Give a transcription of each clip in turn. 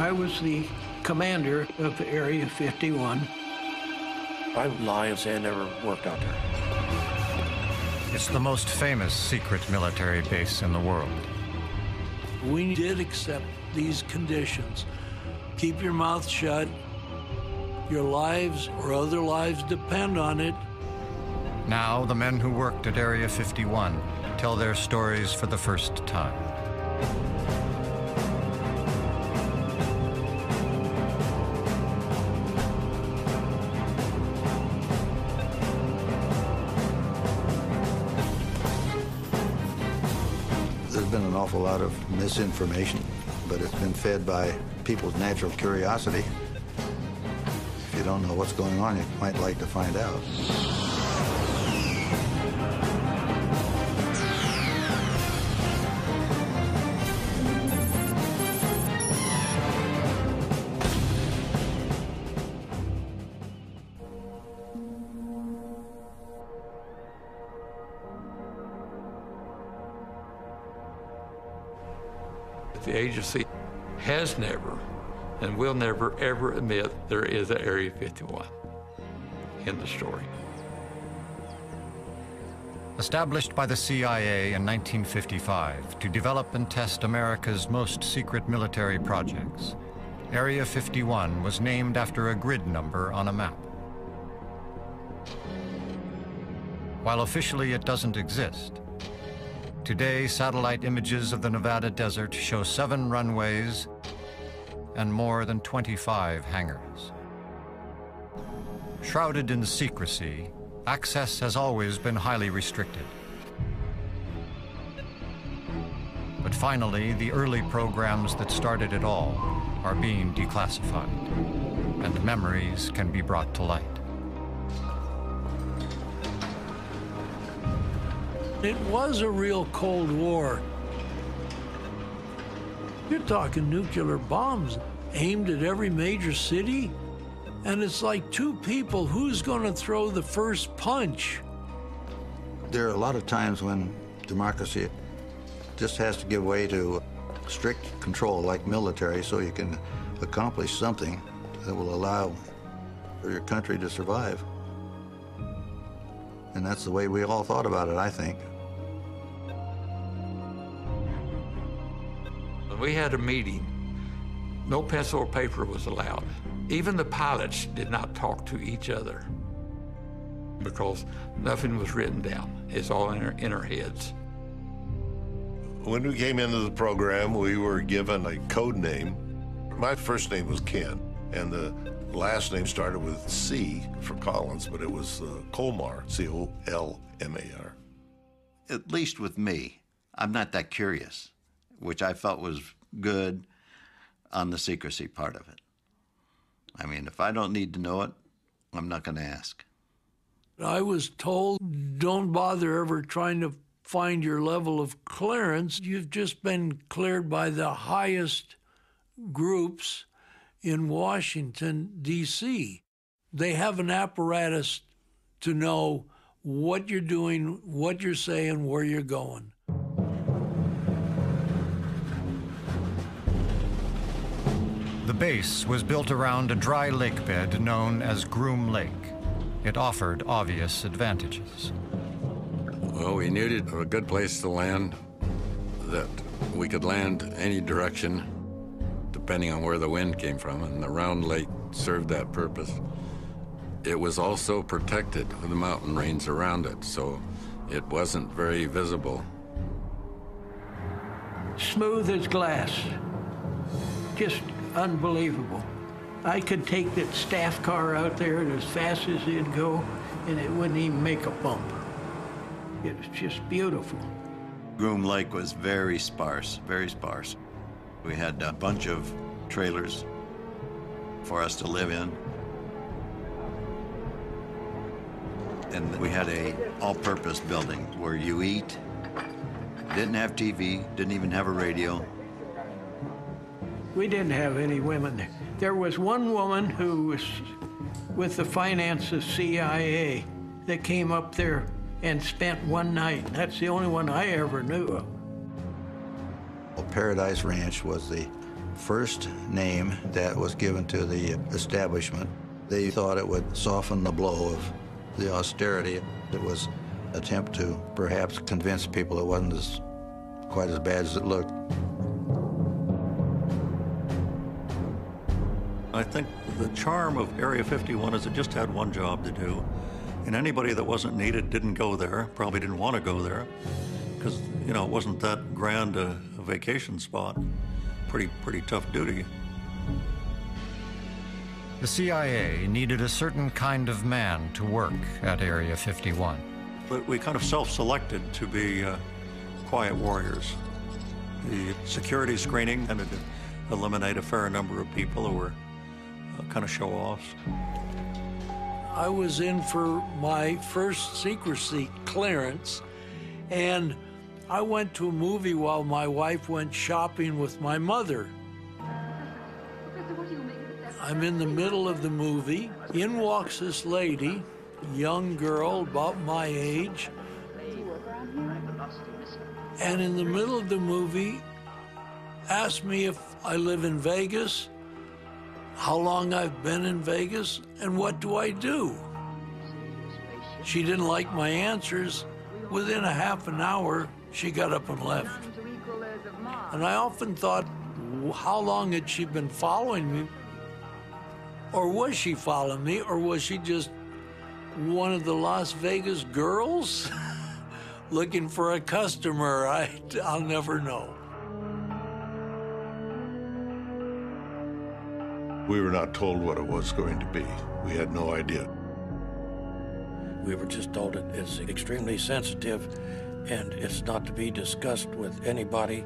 I was the commander of Area 51. I would lie and say I never worked out there. It's the most famous secret military base in the world. We did accept these conditions. Keep your mouth shut. Your lives or other lives depend on it. Now, the men who worked at Area 51 tell their stories for the first time. There's been an awful lot of misinformation, but it's been fed by people's natural curiosity. If you don't know what's going on, you might like to find out. The agency has never and will never, ever admit there is an Area 51 in the story. Established by the CIA in 1955 to develop and test America's most secret military projects, Area 51 was named after a grid number on a map. While officially it doesn't exist, today satellite images of the Nevada desert show 7 runways and more than 25 hangars. Shrouded in secrecy, access has always been highly restricted. But finally, the early programs that started it all are being declassified, and memories can be brought to light. It was a real Cold War. You're talking nuclear bombs aimed at every major city, and it's like two people, who's going to throw the first punch? There are a lot of times when democracy just has to give way to strict control like military so you can accomplish something that will allow for your country to survive. And that's the way we all thought about it, I think. When we had a meeting, no pencil or paper was allowed. Even the pilots did not talk to each other because nothing was written down. It's all in our heads. When we came into the program, we were given a code name. My first name was Ken, and the last name started with C for Collins, but it was Colmar, C-O-L-M-A-R. At least with me, I'm not that curious, which I felt was good on the secrecy part of it. I mean, if I don't need to know it, I'm not going to ask. I was told, don't bother ever trying to find your level of clearance. You've just been cleared by the highest groups in Washington, D.C. They have an apparatus to know what you're doing, what you're saying, where you're going. The base was built around a dry lake bed known as Groom Lake. It offered obvious advantages. Well, we needed a good place to land, that we could land any direction depending on where the wind came from, and the round lake served that purpose. It was also protected with the mountain range around it, so it wasn't very visible. Smooth as glass. Just unbelievable. I could take that staff car out there and as fast as it'd go, and it wouldn't even make a bump. It was just beautiful. Groom Lake was very sparse, very sparse. We had a bunch of trailers for us to live in. And we had a all-purpose building where you eat, didn't have TV, didn't even have a radio. We didn't have any women there. There was one woman who was with the finances CIA that came up there and spent one night. That's the only one I ever knew of. Well, Paradise Ranch was the first name that was given to the establishment. They thought it would soften the blow of the austerity. It was an attempt to perhaps convince people it wasn't quite as bad as it looked. I think the charm of Area 51 is it just had one job to do. And anybody that wasn't needed didn't go there, probably didn't want to go there, because, you know, it wasn't that grand a vacation spot. Pretty tough duty. The CIA needed a certain kind of man to work at Area 51. But we kind of self-selected to be quiet warriors. The security screening tended to eliminate a fair number of people who were kind of show-offs. I was in for my first secrecy clearance, and I went to a movie while my wife went shopping with my mother. I'm in the middle of the movie. In walks this lady, young girl about my age, and in the middle of the movie asked me if I live in Vegas, how long I've been in Vegas, and what do I do? She didn't like my answers. Within a half an hour, she got up and left. And I often thought, how long had she been following me? Or was she following me, or was she just one of the Las Vegas girls looking for a customer? I'll never know. We were not told what it was going to be. We had no idea. We were just told it's extremely sensitive and it's not to be discussed with anybody.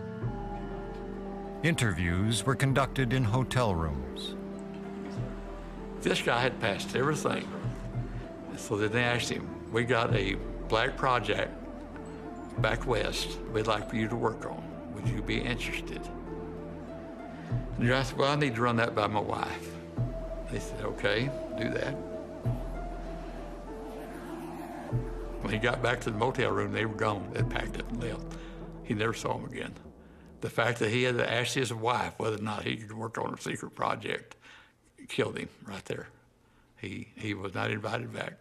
Interviews were conducted in hotel rooms. This guy had passed everything. So then they asked him, we got a black project back west we'd like for you to work on. Would you be interested? And I said, well, I need to run that by my wife. They said, okay, do that. When he got back to the motel room, they were gone. They'd packed it and left. He never saw him again. The fact that he had to ask his wife whether or not he could work on a secret project killed him right there. He was not invited back.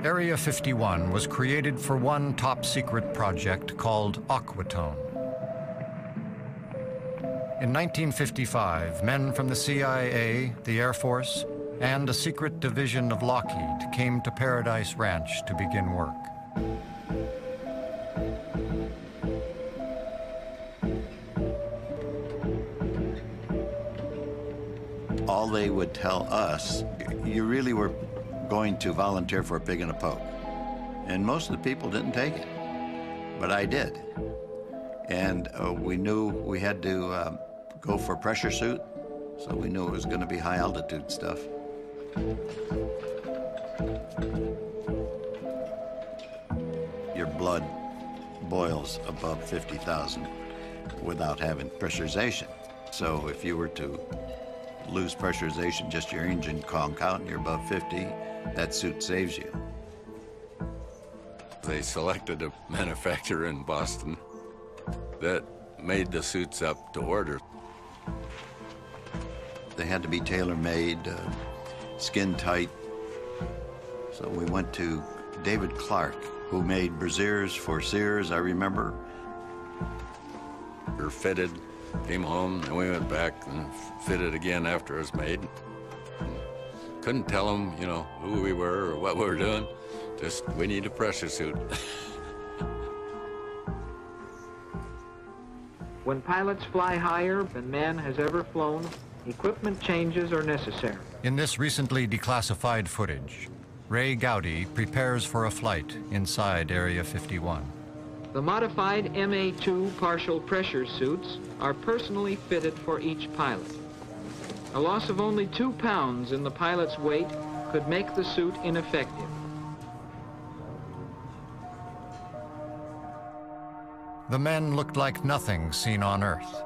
Area 51 was created for one top-secret project called Aquatone. In 1955, men from the CIA, the Air Force, and a secret division of Lockheed came to Paradise Ranch to begin work. All they would tell us, you really were going to volunteer for a pig in a poke. And most of the people didn't take it, but I did. And we knew we had to go for a pressure suit, so we knew it was going to be high altitude stuff. Your blood boils above 50,000 without having pressurization. So if you were to lose pressurization, just your engine conk out and you're above 50, that suit saves you. They selected a manufacturer in Boston that made the suits up to order. They had to be tailor-made, skin tight. So we went to David Clark, who made brassieres for Sears, I remember. We were fitted, came home, and we went back and fitted again after it was made. Couldn't tell them, you know, who we were or what we were doing. Just, we need a pressure suit. When pilots fly higher than man has ever flown, equipment changes are necessary. In this recently declassified footage, Ray Gowdy prepares for a flight inside Area 51. The modified MA-2 partial pressure suits are personally fitted for each pilot. A loss of only 2 pounds in the pilot's weight could make the suit ineffective. The men looked like nothing seen on Earth,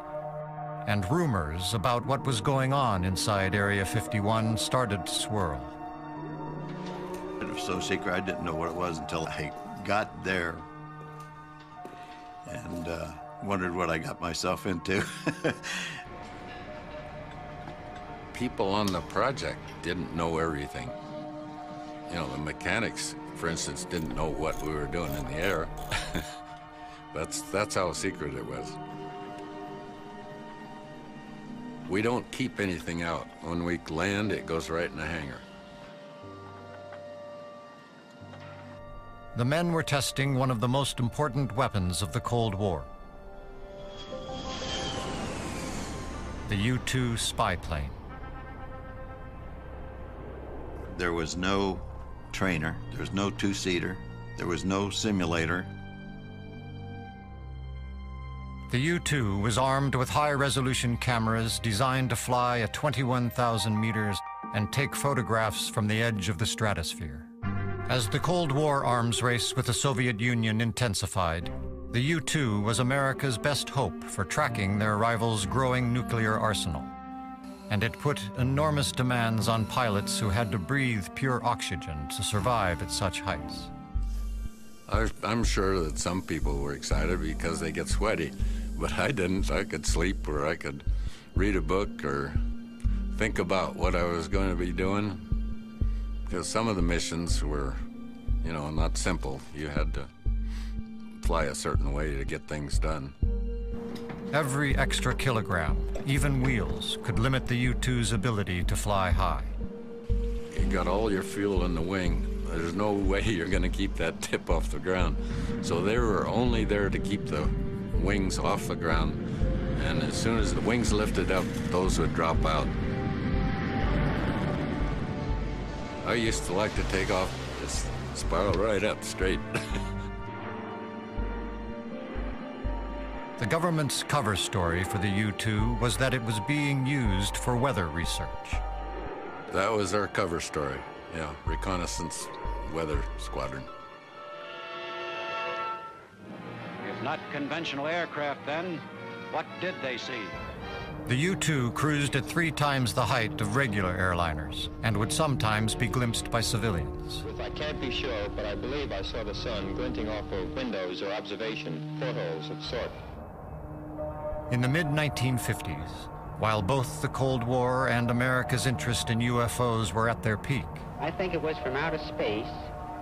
and rumors about what was going on inside Area 51 started to swirl. It was so secret, I didn't know what it was until I got there. and wondered what I got myself into. People on the project didn't know everything. You know, the mechanics, for instance, didn't know what we were doing in the air. That's how secret it was. We don't keep anything out. When we land, it goes right in the hangar. The men were testing one of the most important weapons of the Cold War. The U-2 spy plane. There was no trainer, there was no two-seater, there was no simulator. The U-2 was armed with high-resolution cameras designed to fly at 21,000 meters and take photographs from the edge of the stratosphere. As the Cold War arms race with the Soviet Union intensified, the U-2 was America's best hope for tracking their rivals' growing nuclear arsenal. And it put enormous demands on pilots who had to breathe pure oxygen to survive at such heights. I'm sure that some people were excited because they get sweaty, but I didn't. I could sleep, or I could read a book, or think about what I was going to be doing. Because some of the missions were, you know, not simple. You had to fly a certain way to get things done. Every extra kilogram, even wheels, could limit the U-2's ability to fly high. You got all your fuel in the wing. There's no way you're going to keep that tip off the ground. So they were only there to keep the wings off the ground. And as soon as the wings lifted up, those would drop out. I used to like to take off, just spiral right up straight. The government's cover story for the U-2 was that it was being used for weather research. That was our cover story, yeah, Reconnaissance Weather Squadron. If not conventional aircraft, then what did they see? The U-2 cruised at 3 times the height of regular airliners and would sometimes be glimpsed by civilians. I can't be sure, but I believe I saw the sun glinting off of windows or observation portholes of sort. In the mid-1950s, while both the Cold War and America's interest in UFOs were at their peak, I think it was from outer space,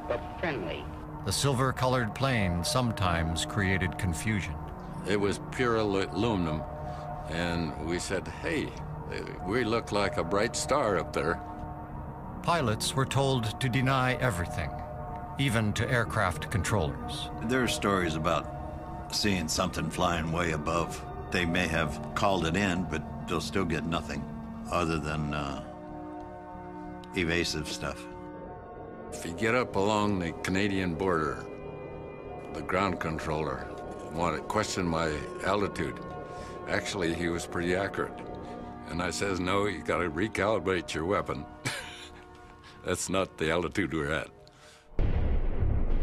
but friendly. The silver-colored plane sometimes created confusion. It was pure aluminum, and we said, hey, we look like a bright star up there. Pilots were told to deny everything, even to aircraft controllers. There are stories about seeing something flying way above. They may have called it in, but they'll still get nothing other than evasive stuff. If you get up along the Canadian border, the ground controller questioned my altitude. Actually, he was pretty accurate. And I says, no, you got to recalibrate your weapon. That's not the altitude we're at.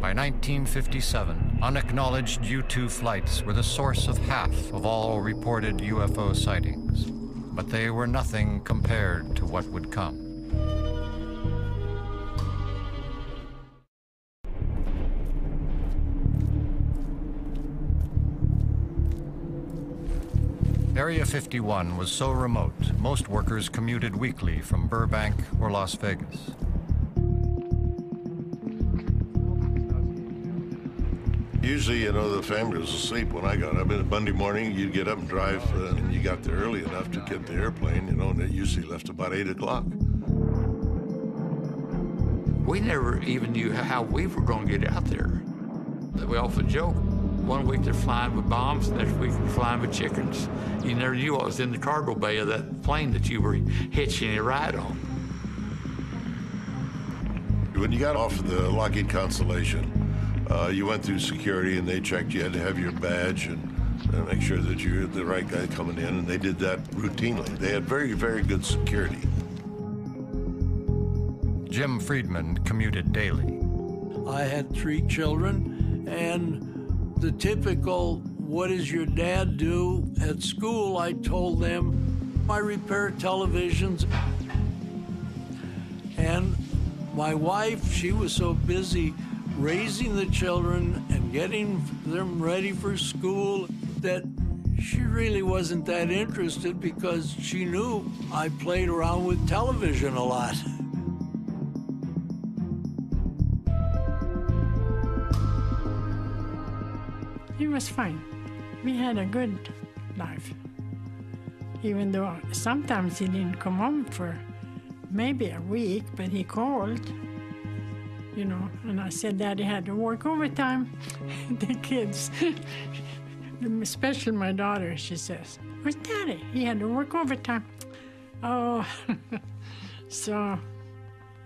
By 1957, unacknowledged U-2 flights were the source of half of all reported UFO sightings. But they were nothing compared to what would come. Area 51 was so remote, most workers commuted weekly from Burbank or Las Vegas. Usually, you know, the family was asleep when I got up. And Monday morning, you'd get up and drive, and you got there early enough to get the airplane, you know, and it usually left about 8 o'clock. We never even knew how we were going to get out there. We often joke. One week they're flying with bombs, the next week they're flying with chickens. You never knew what was in the cargo bay of that plane that you were hitching a ride on. When you got off of the Lockheed Constellation, you went through security and they checked you had to have your badge and make sure that you're the right guy coming in, and they did that routinely. They had very, very good security. Jim Friedman commuted daily. I had 3 children, and the typical, what does your dad do? At school, I told them, I repair televisions. And my wife, she was so busy raising the children and getting them ready for school that she really wasn't that interested because she knew I played around with television a lot. He was fine. We had a good life. Even though sometimes he didn't come home for maybe a week, but he called, you know, and I said Daddy had to work overtime. The kids, especially my daughter, she says, "Where's Daddy? He had to work overtime." Oh, so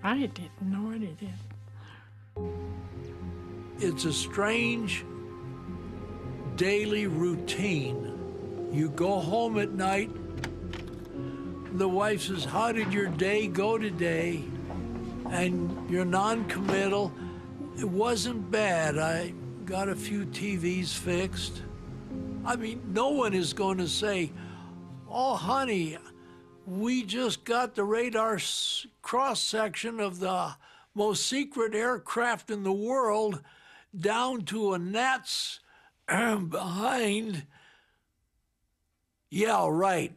I didn't know what he did. It's a strange daily routine. You go home at night, the wife says, "How did your day go today?" And you're non-committal. It wasn't bad. I got a few TVs fixed. I mean, no one is going to say, "Oh, honey, we just got the radar cross-section of the most secret aircraft in the world down to a gnat's behind." Yeah, right.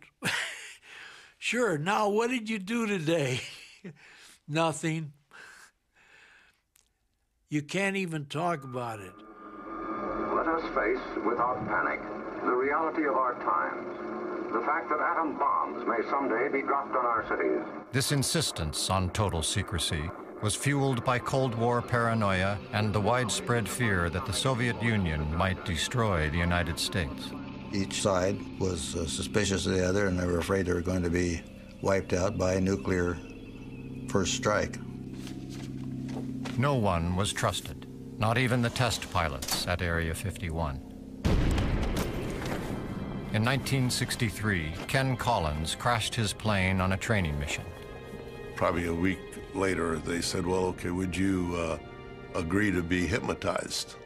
Sure, now what did you do today? Nothing. You can't even talk about it. Let us face, without panic, the reality of our times. The fact that atom bombs may someday be dropped on our cities. This insistence on total secrecy was fueled by Cold War paranoia and the widespread fear that the Soviet Union might destroy the United States. Each side was suspicious of the other, and they were afraid they were going to be wiped out by a nuclear first strike. No one was trusted, not even the test pilots at Area 51. In 1963, Ken Collins crashed his plane on a training mission. Probably a week later, they said, "Well, okay, would you agree to be hypnotized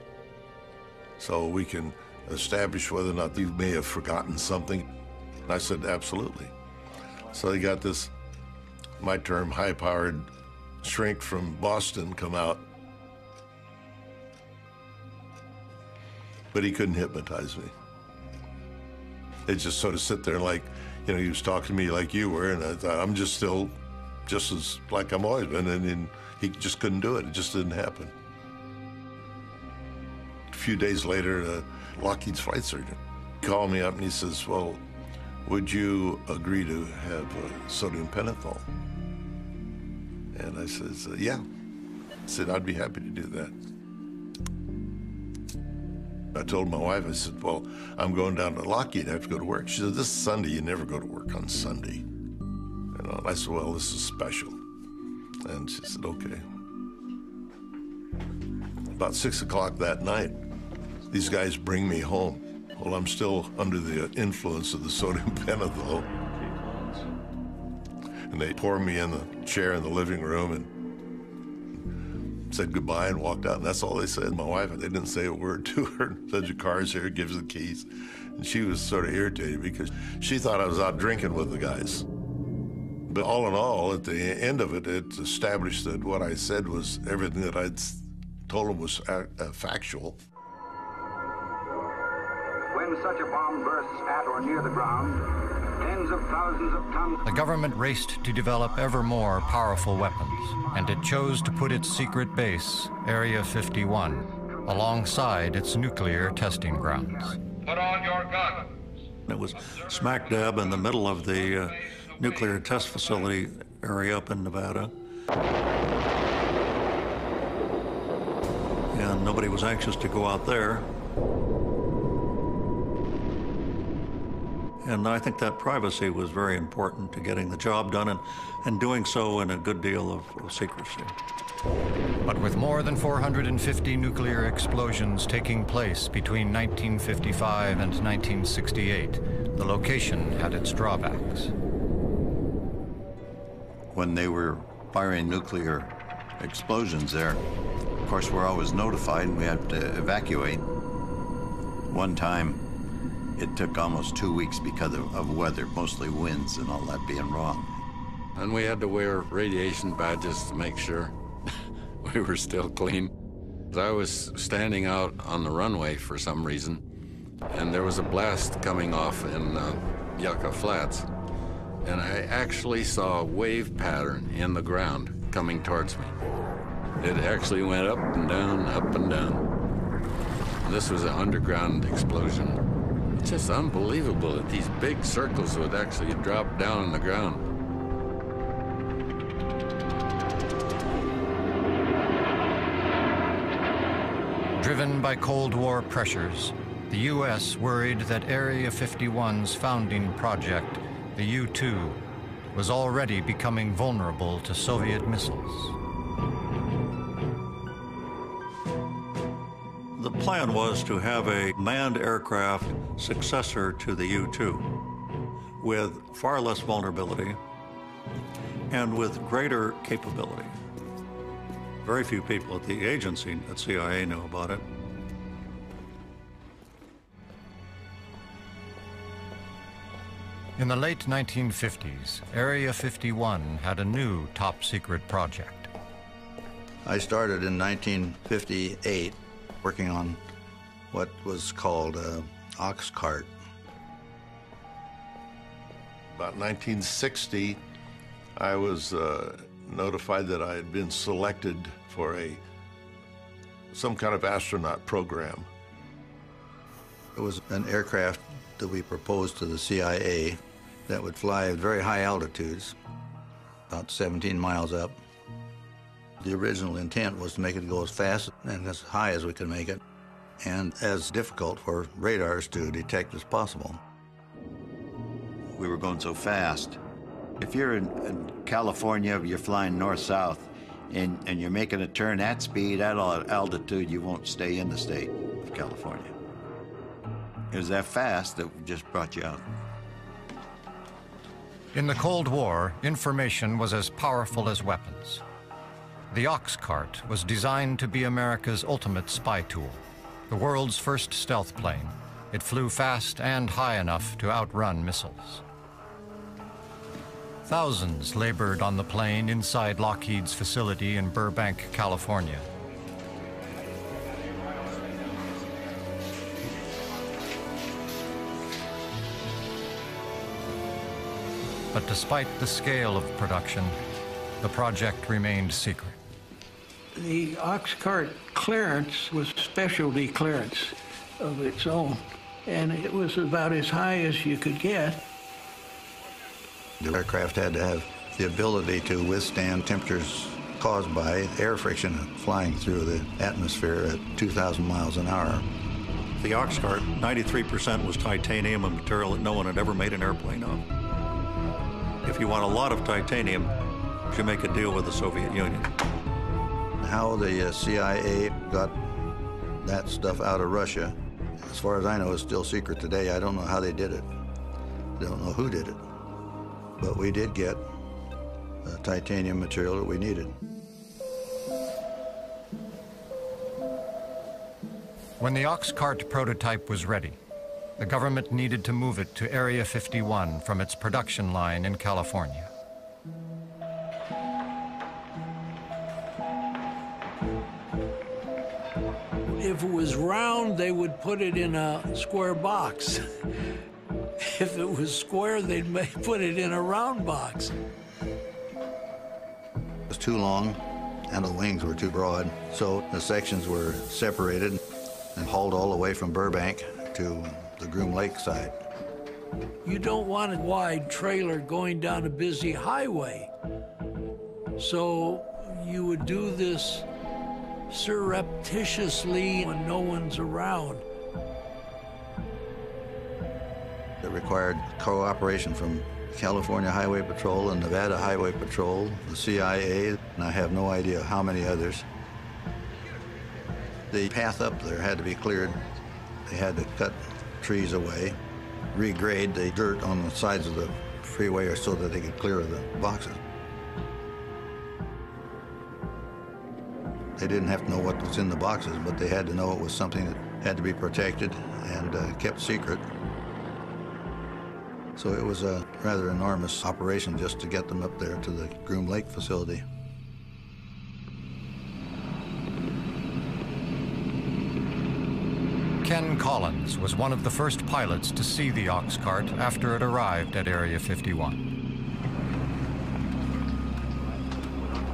so we can establish whether or not you may have forgotten something?" And I said, "Absolutely." So they got this, my term, high-powered shrink from Boston come out. But he couldn't hypnotize me. It just sort of sit there like, you know, he was talking to me like you were, and I thought, I'm just still just as like I'm always been, and he just couldn't do it. It just didn't happen. A few days later, Lockheed's flight surgeon called me up and he says, "Well, would you agree to have sodium pentothal?" And I says, "Yeah." I said, "I'd be happy to do that." I told my wife, I said, "Well, I'm going down to Lockheed. I have to go to work." She said, "This is Sunday. You never go to work on Sunday." You know, and I said, "Well, this is special." And she said, "Okay." About 6 o'clock that night, these guys bring me home. Well, I'm still under the influence of the sodium pentothal. And they pour me in the chair in the living room and said goodbye and walked out. And that's all they said. My wife, they didn't say a word to her. Said, "Your car's here, gives the keys." And she was sort of irritated because she thought I was out drinking with the guys. But all in all, at the end of it, it established that what I said was everything that I'd told them was factual. When such a bomb bursts at or near the ground, tens of thousands of tons... The government raced to develop ever more powerful weapons, and it chose to put its secret base, Area 51, alongside its nuclear testing grounds. Put on your guns. It was smack dab in the middle of the nuclear test facility area up in Nevada. And nobody was anxious to go out there. And I think that privacy was very important to getting the job done and doing so in a good deal of secrecy. But with more than 450 nuclear explosions taking place between 1955 and 1968, the location had its drawbacks. When they were firing nuclear explosions there, of course, we're always notified and we have to evacuate. One time, it took almost 2 weeks because of weather, mostly winds and all that being wrong. And we had to wear radiation badges to make sure we were still clean. I was standing out on the runway for some reason, and there was a blast coming off in Yucca Flats, and I actually saw a wave pattern in the ground coming towards me. It actually went up and down, up and down. This was an underground explosion. It's just unbelievable that these big circles would actually drop down on the ground. Driven by Cold War pressures, the U.S. worried that Area 51's founding project, the U-2, was already becoming vulnerable to Soviet missiles. The plan was to have a manned aircraft successor to the U-2 with far less vulnerability and with greater capability. Very few people at the agency at CIA knew about it. In the late 1950s, Area 51 had a new top-secret project. I started in 1958 working on what was called ox cart. About 1960, I was notified that I had been selected for some kind of astronaut program. It was an aircraft that we proposed to the CIA that would fly at very high altitudes, about 17 miles up. The original intent was to make it go as fast and as high as we could make it, and as difficult for radars to detect as possible. We were going so fast. If you're in California, you're flying north-south, and you're making a turn at speed, at altitude, you won't stay in the state of California. It was that fast that just brought you out. In the Cold War, information was as powerful as weapons. The ox cart was designed to be America's ultimate spy tool, the world's first stealth plane. It flew fast and high enough to outrun missiles. Thousands labored on the plane inside Lockheed's facility in Burbank, California. But despite the scale of production, the project remained secret. The ox cart clearance was specialty clearance of its own, and it was about as high as you could get. The aircraft had to have the ability to withstand temperatures caused by air friction flying through the atmosphere at 2,000 miles an hour. The ox cart, 93% was titanium, a material that no one had ever made an airplane of. If you want a lot of titanium, you should make a deal with the Soviet Union. How the CIA got that stuff out of Russia, as far as I know, is still secret today. I don't know how they did it. I don't know who did it. But we did get the titanium material that we needed. When the ox cart prototype was ready, the government needed to move it to Area 51 from its production line in California. If it was round, they would put it in a square box. If it was square, they'd put it in a round box. It was too long, and the wings were too broad, so the sections were separated and hauled all the way from Burbank to the Groom Lake side. You don't want a wide trailer going down a busy highway. So you would do this surreptitiously when no one's around. It required cooperation from California Highway Patrol and Nevada Highway Patrol, the CIA, and I have no idea how many others. The path up there had to be cleared. They had to cut trees away, regrade the dirt on the sides of the freeway so that they could clear the boxes. They didn't have to know what was in the boxes, but they had to know it was something that had to be protected and kept secret. So it was a rather enormous operation just to get them up there to the Groom Lake facility. Ken Collins was one of the first pilots to see the ox cart after it arrived at Area 51.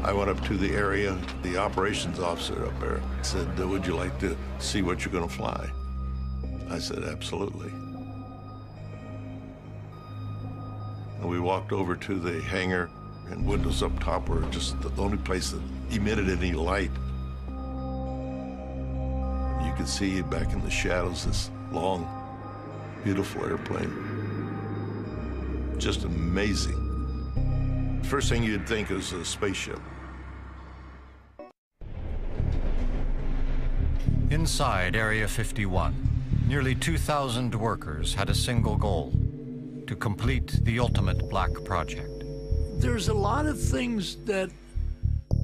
I went up to the area, the operations officer up there said, would you like to see what you're going to fly? I said, absolutely. And we walked over to the hangar, and windows up top were just the only place that emitted any light. And you could see back in the shadows this long, beautiful airplane. Just amazing. First thing you'd think is a spaceship. Inside Area 51, nearly 2,000 workers had a single goal: to complete the ultimate black project. There's a lot of things that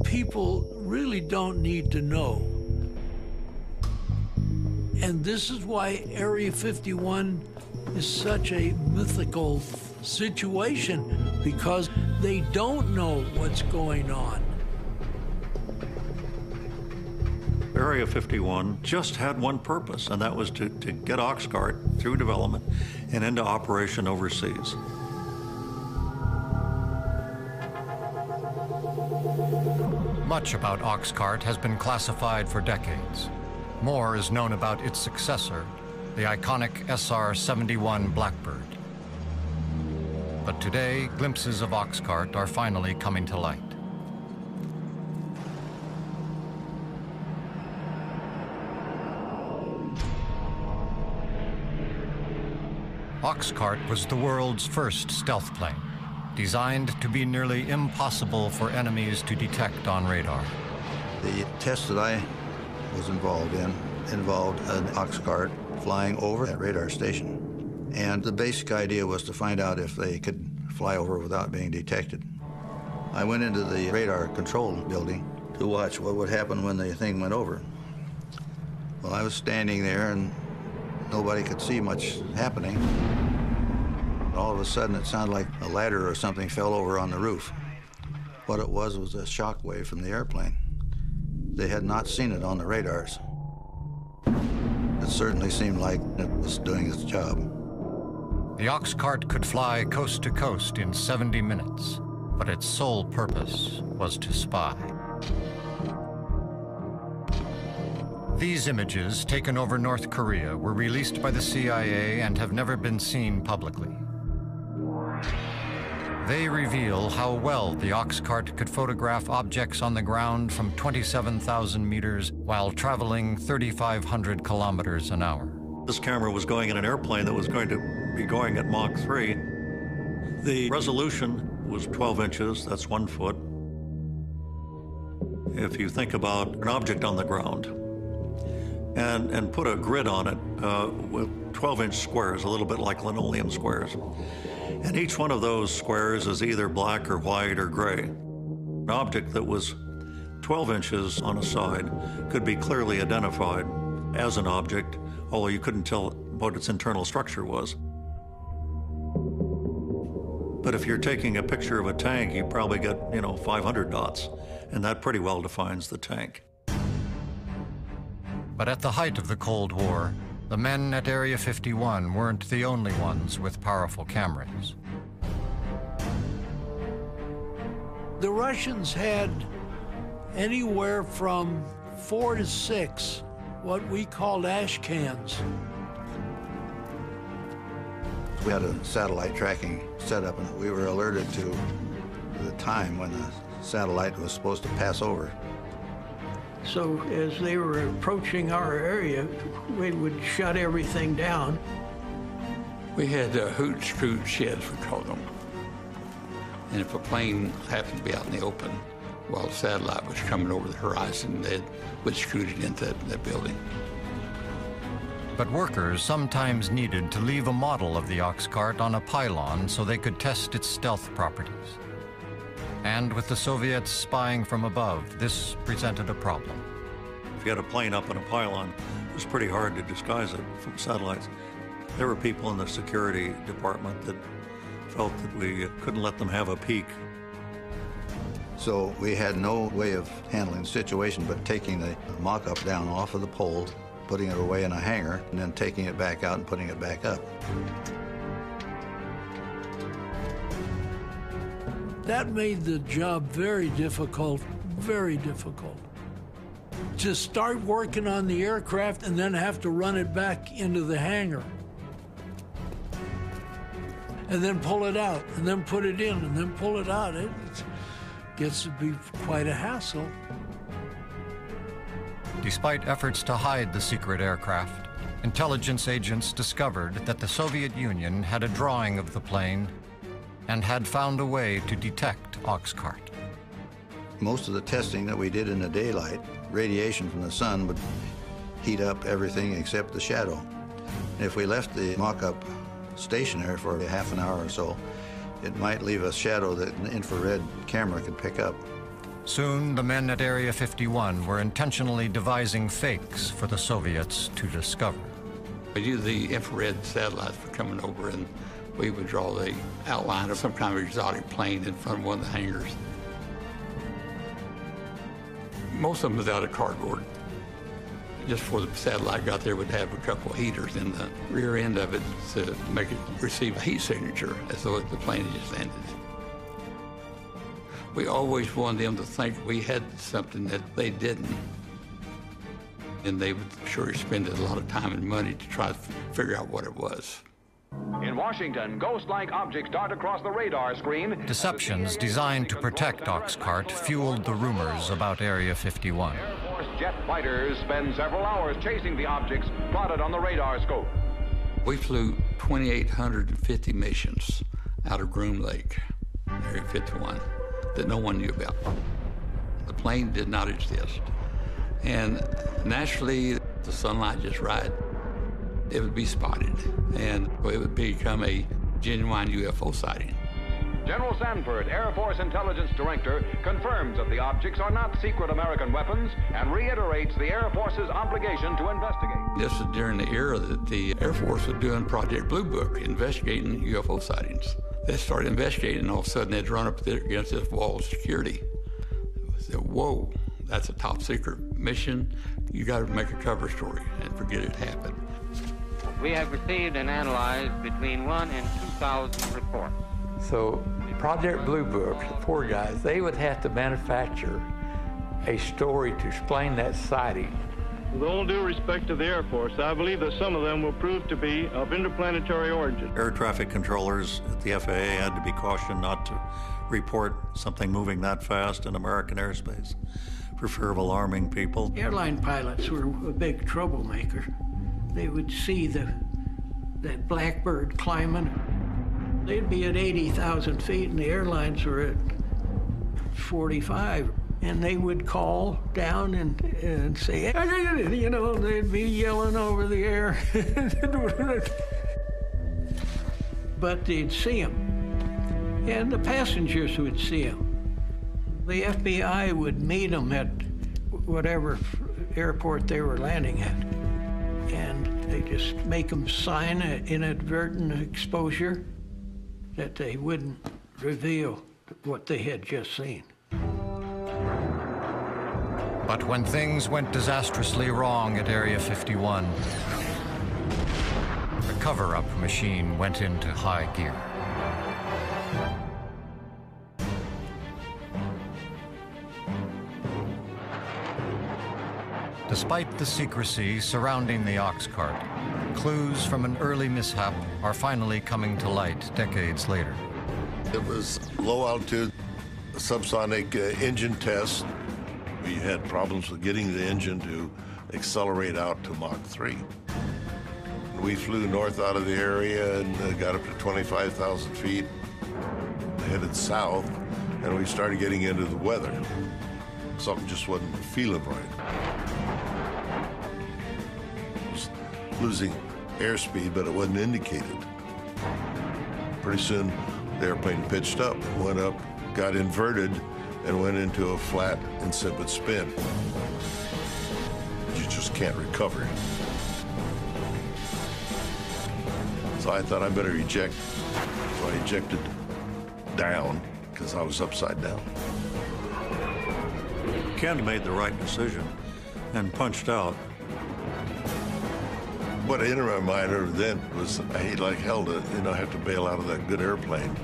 people really don't need to know. And this is why Area 51 is such a mythical situation, because they don't know what's going on. Area 51 just had one purpose, and that was to get Oxcart through development and into operation overseas. Much about Oxcart has been classified for decades. More is known about its successor, the iconic SR-71 Blackbird. But today, glimpses of Oxcart are finally coming to light. Oxcart was the world's first stealth plane, designed to be nearly impossible for enemies to detect on radar. The test that I was involved in involved an Oxcart flying over that radar station. And the basic idea was to find out if they could fly over without being detected. I went into the radar control building to watch what would happen when the thing went over. Well, I was standing there and nobody could see much happening. All of a sudden, it sounded like a ladder or something fell over on the roof. What it was a shock wave from the airplane. They had not seen it on the radars. It certainly seemed like it was doing its job. The Oxcart could fly coast to coast in 70 minutes, but its sole purpose was to spy. These images, taken over North Korea, were released by the CIA and have never been seen publicly. They reveal how well the Oxcart could photograph objects on the ground from 27,000 meters while traveling 3,500 kilometers an hour. This camera was going in an airplane that was going to be going at Mach 3. The resolution was 12 inches, that's 1 foot. If you think about an object on the ground and put a grid on it with 12-inch squares, a little bit like linoleum squares. And each one of those squares is either black or white or gray. An object that was 12 inches on a side could be clearly identified as an object, although you couldn't tell what its internal structure was. But if you're taking a picture of a tank, you probably get, 500 dots, and that pretty well defines the tank. But at the height of the Cold War, the men at Area 51 weren't the only ones with powerful cameras. The Russians had anywhere from 4 to 6 what we called ash cans. We had a satellite tracking setup, and we were alerted to the time when the satellite was supposed to pass over. So as they were approaching our area, we would shut everything down. We had hoot scoot sheds, we called them. And if a plane happened to be out in the open while the satellite was coming over the horizon, they would scoot it into that building. But workers sometimes needed to leave a model of the Oxcart on a pylon so they could test its stealth properties. And with the Soviets spying from above, this presented a problem. If you had a plane up on a pylon, it was pretty hard to disguise it from satellites. There were people in the security department that felt that we couldn't let them have a peek. So we had no way of handling the situation but taking the mock-up down off of the pole putting it away in a hangar, and then taking it back out and putting it back up. That made the job very difficult, very difficult. To start working on the aircraft and then have to run it back into the hangar. And then pull it out, and then put it in, and then pull it out. It gets to be quite a hassle. Despite efforts to hide the secret aircraft, intelligence agents discovered that the Soviet Union had a drawing of the plane and had found a way to detect Oxcart. Most of the testing that we did in the daylight, radiation from the sun would heat up everything except the shadow. If we left the mock-up stationary for a half an hour or so, it might leave a shadow that an infrared camera could pick up. Soon, the men at Area 51 were intentionally devising fakes for the Soviets to discover. We knew the infrared satellites were coming over, and we would draw the outline of some kind of exotic plane in front of one of the hangars. Most of them was out of cardboard. Just before the satellite got there, we'd have a couple of heaters in the rear end of it to make it receive a heat signature as though the plane had just landed. We always wanted them to think we had something that they didn't. And they would sure spend a lot of time and money to try to figure out what it was. In Washington, ghost-like objects dart across the radar screen. Deceptions designed to protect Oxcart fueled the rumors about Area 51. Air Force jet fighters spend several hours chasing the objects plotted on the radar scope. We flew 2,850 missions out of Groom Lake, Area 51, that no one knew about. The plane did not exist. And naturally, the sunlight just right, it would be spotted, and it would become a genuine UFO sighting. General Sanford, Air Force Intelligence Director, confirms that the objects are not secret American weapons and reiterates the Air Force's obligation to investigate. This is during the era that the Air Force was doing Project Blue Book, investigating UFO sightings. They started investigating, and all of a sudden they'd run up there against this wall of security. They said, whoa, that's a top secret mission. You got to make a cover story and forget it happened. We have received and analyzed between 1,000 and 2,000 reports. So Project Blue Book, the poor guys, they would have to manufacture a story to explain that sighting. With all due respect to the Air Force, I believe that some of them will prove to be of interplanetary origin. Air traffic controllers at the FAA had to be cautioned not to report something moving that fast in American airspace for fear of alarming people. Airline pilots were a big troublemaker. They would see that blackbird climbing. They'd be at 80,000 feet and the airlines were at 45. And they would call down and say, you know, they'd be yelling over the air. But they'd see them. And the passengers would see them. The FBI would meet them at whatever airport they were landing at. And they just make them sign an inadvertent exposure that they wouldn't reveal what they had just seen. But when things went disastrously wrong at Area 51, the cover-up machine went into high gear. Despite the secrecy surrounding the Oxcart, clues from an early mishap are finally coming to light decades later. It was low-altitude subsonic engine test. We had problems with getting the engine to accelerate out to Mach 3. We flew north out of the area and got up to 25,000 feet, headed south, and we started getting into the weather. Something just wasn't feeling right. It was losing airspeed, but it wasn't indicated. Pretty soon, the airplane pitched up, went up, got inverted, and went into a flat, insipid spin. You just can't recover. So I thought I better eject. So I ejected down, because I was upside down. Ken made the right decision and punched out. What entered my mind then was, I hate like hell to, have to bail out of that good airplane.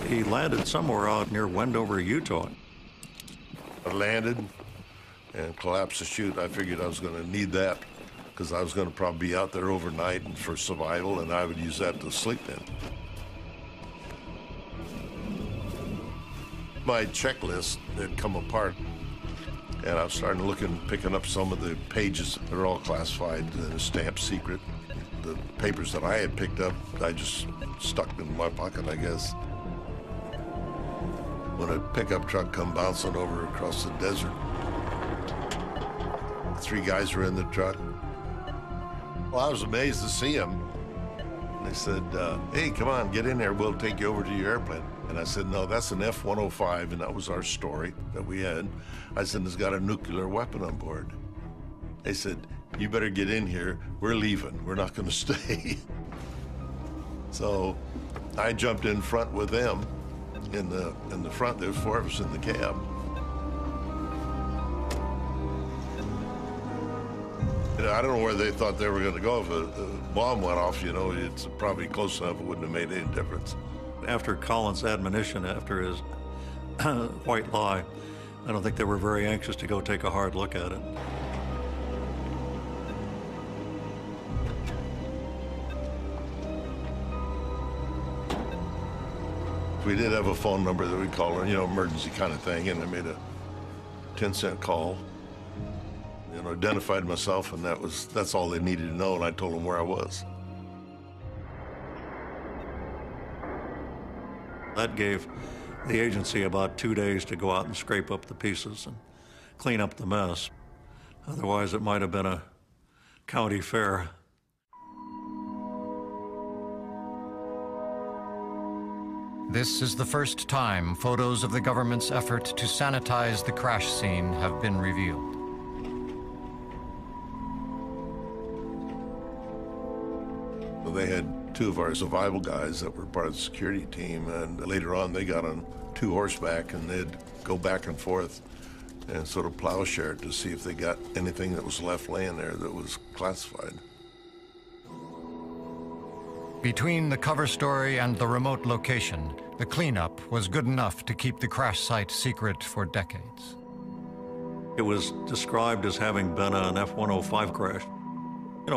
He landed somewhere out near Wendover, Utah. I landed and collapsed the chute. I figured I was going to need that because I was going to probably be out there overnight and for survival, and I would use that to sleep in. My checklist had come apart, and I was starting to look and picking up some of the pages. They're all classified and stamped secret. The papers that I had picked up, I just stuck in my pocket, I guess. When a pickup truck come bouncing over across the desert, 3 guys were in the truck. Well, I was amazed to see them. They said, hey, come on, get in there. We'll take you over to your airplane. And I said, no, that's an F-105, and that was our story that we had. I said, it's got a nuclear weapon on board. They said, you better get in here. We're leaving. We're not going to stay. So I jumped in front with them. In the front, there were 4 of us in the cab. I don't know where they thought they were going to go. If a bomb went off, it's probably close enough, it wouldn't have made any difference. After Collins' admonition, after his white lie, I don't think they were very anxious to go take a hard look at it. We did have a phone number that we called, emergency kind of thing, and I made a 10-cent call. Identified myself, and that's all they needed to know, and I told them where I was. That gave the agency about 2 days to go out and scrape up the pieces and clean up the mess. Otherwise, it might have been a county fair. This is the first time photos of the government's effort to sanitize the crash scene have been revealed. They had 2 of our survival guys that were part of the security team, and later on they got on 2 horseback, and they'd go back and forth and sort of plowshare it to see if they got anything that was left laying there that was classified. Between the cover story and the remote location, the cleanup was good enough to keep the crash site secret for decades. It was described as having been an F-105 crash.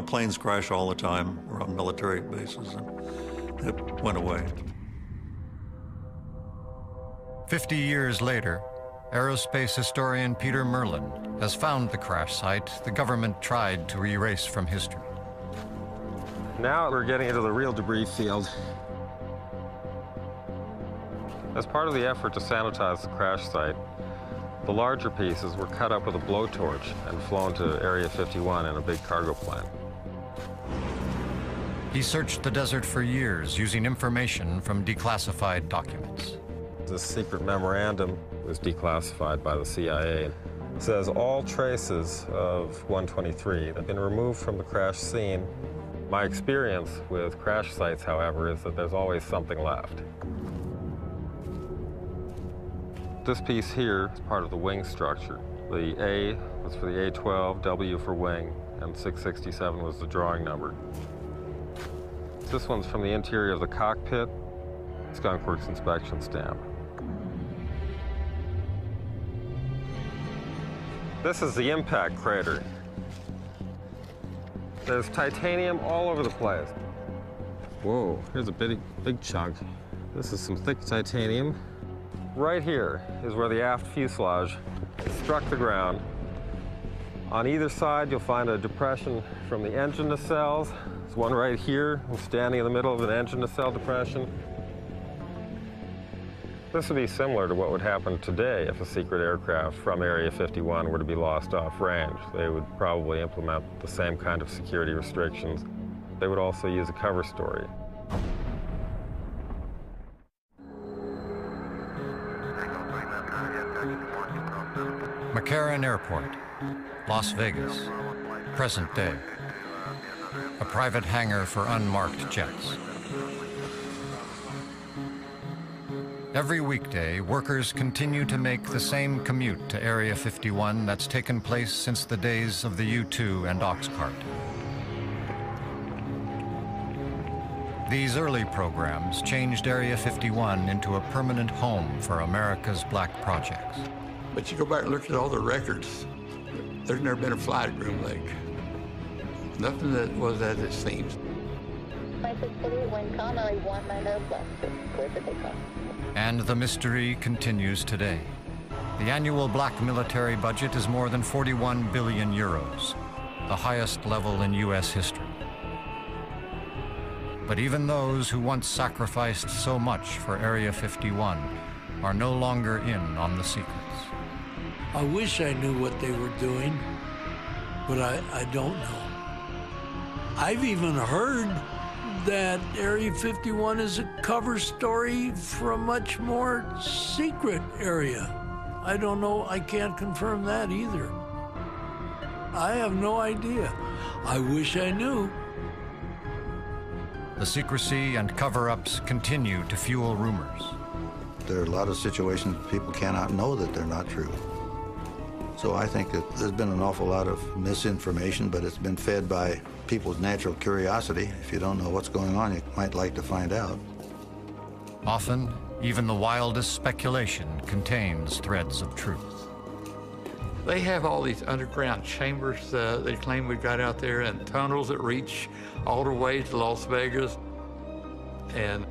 Planes crash all the time around military bases, and it went away. 50 years later, aerospace historian Peter Merlin has found the crash site the government tried to erase from history. Now we're getting into the real debris field. As part of the effort to sanitize the crash site, the larger pieces were cut up with a blowtorch and flown to Area 51 in a big cargo plane. He searched the desert for years using information from declassified documents. This secret memorandum was declassified by the CIA. It says all traces of 123 have been removed from the crash scene. My experience with crash sites, however, is that there's always something left. This piece here is part of the wing structure. The A was for the A-12, W for wing, and 667 was the drawing number. This one's from the interior of the cockpit, Skunk Works inspection stamp. This is the impact crater. There's titanium all over the place. Whoa, here's a big chunk. This is some thick titanium. Right here is where the aft fuselage struck the ground. On either side, you'll find a depression from the engine nacelles. There's one right here. I'm standing in the middle of an engine nacelle depression. This would be similar to what would happen today if a secret aircraft from Area 51 were to be lost off range. They would probably implement the same kind of security restrictions. They would also use a cover story. McCarran Airport, Las Vegas, present day. A private hangar for unmarked jets. Every weekday, workers continue to make the same commute to Area 51 that's taken place since the days of the U-2 and Oxcart. These early programs changed Area 51 into a permanent home for America's black projects. But you go back and look at all the records, there's never been a flight at Groom Lake. Nothing that was as it seems. And the mystery continues today. The annual black military budget is more than 41 billion euros, the highest level in U.S. history. But even those who once sacrificed so much for Area 51 are no longer in on the secrets. I wish I knew what they were doing, but I don't know. I've even heard that Area 51 is a cover story for a much more secret area. I don't know, I can't confirm that either. I have no idea. I wish I knew. The secrecy and cover-ups continue to fuel rumors. There are a lot of situations people cannot know that they're not true. So I think that there's been an awful lot of misinformation, but it's been fed by people's natural curiosity. If you don't know what's going on, you might like to find out. Often, even the wildest speculation contains threads of truth. They have all these underground chambers they claim we've got out there, and tunnels that reach all the way to Las Vegas. And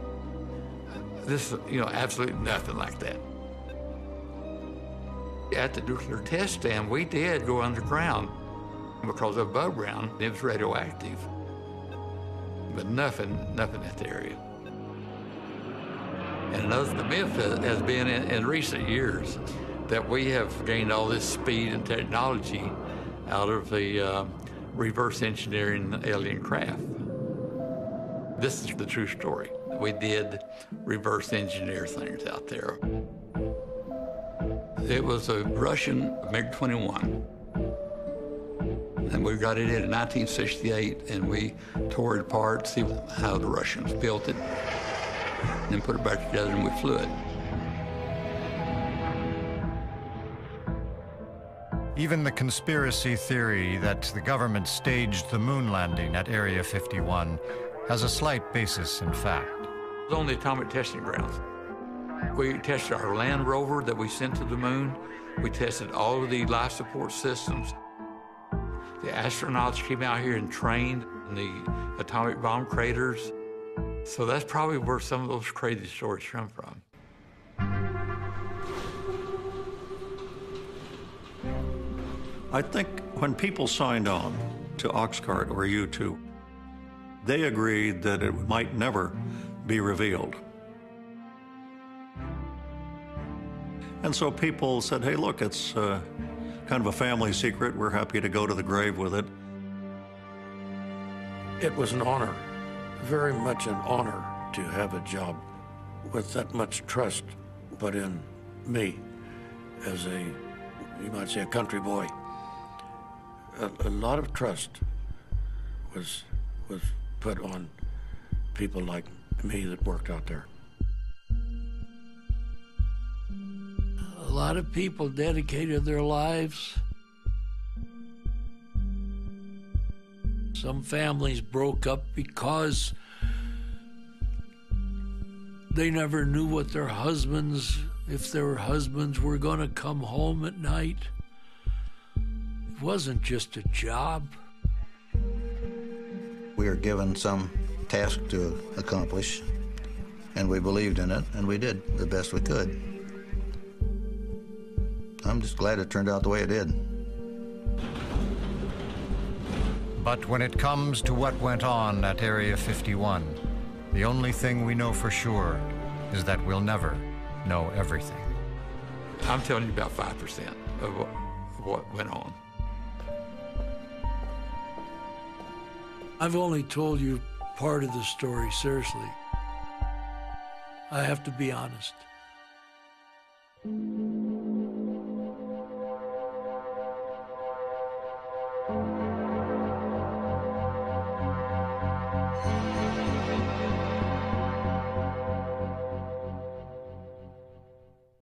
this is, absolutely nothing like that. At the nuclear test stand, we did go underground because above ground, it was radioactive. But nothing at the area. And another myth has been in recent years that we have gained all this speed and technology out of the reverse engineering alien craft. This is the true story. We did reverse engineer things out there. It was a Russian MiG-21. And we got it in 1968, and we tore it apart to see how the Russians built it, and then put it back together, and we flew it. Even the conspiracy theory that the government staged the moon landing at Area 51 has a slight basis in fact. It was on the atomic testing grounds. We tested our land rover that we sent to the moon. We tested all of the life support systems. The astronauts came out here and trained in the atomic bomb craters. So that's probably where some of those crazy stories come from. I think when people signed on to Oxcart or U-2, they agreed that it might never be revealed. And so people said, hey, look, it's kind of a family secret. We're happy to go to the grave with it. It was an honor, very much an honor to have a job with that much trust put in me as a, you might say, a country boy. A lot of trust was put on people like me that worked out there. A lot of people dedicated their lives. Some families broke up because they never knew what their husbands, if their husbands were going to come home at night. It wasn't just a job. We were given some task to accomplish, and we believed in it, and we did the best we could. I'm just glad it turned out the way it did. But when it comes to what went on at Area 51, the only thing we know for sure is that we'll never know everything. I'm telling you about 5% of what went on. I've only told you part of the story, seriously. I have to be honest.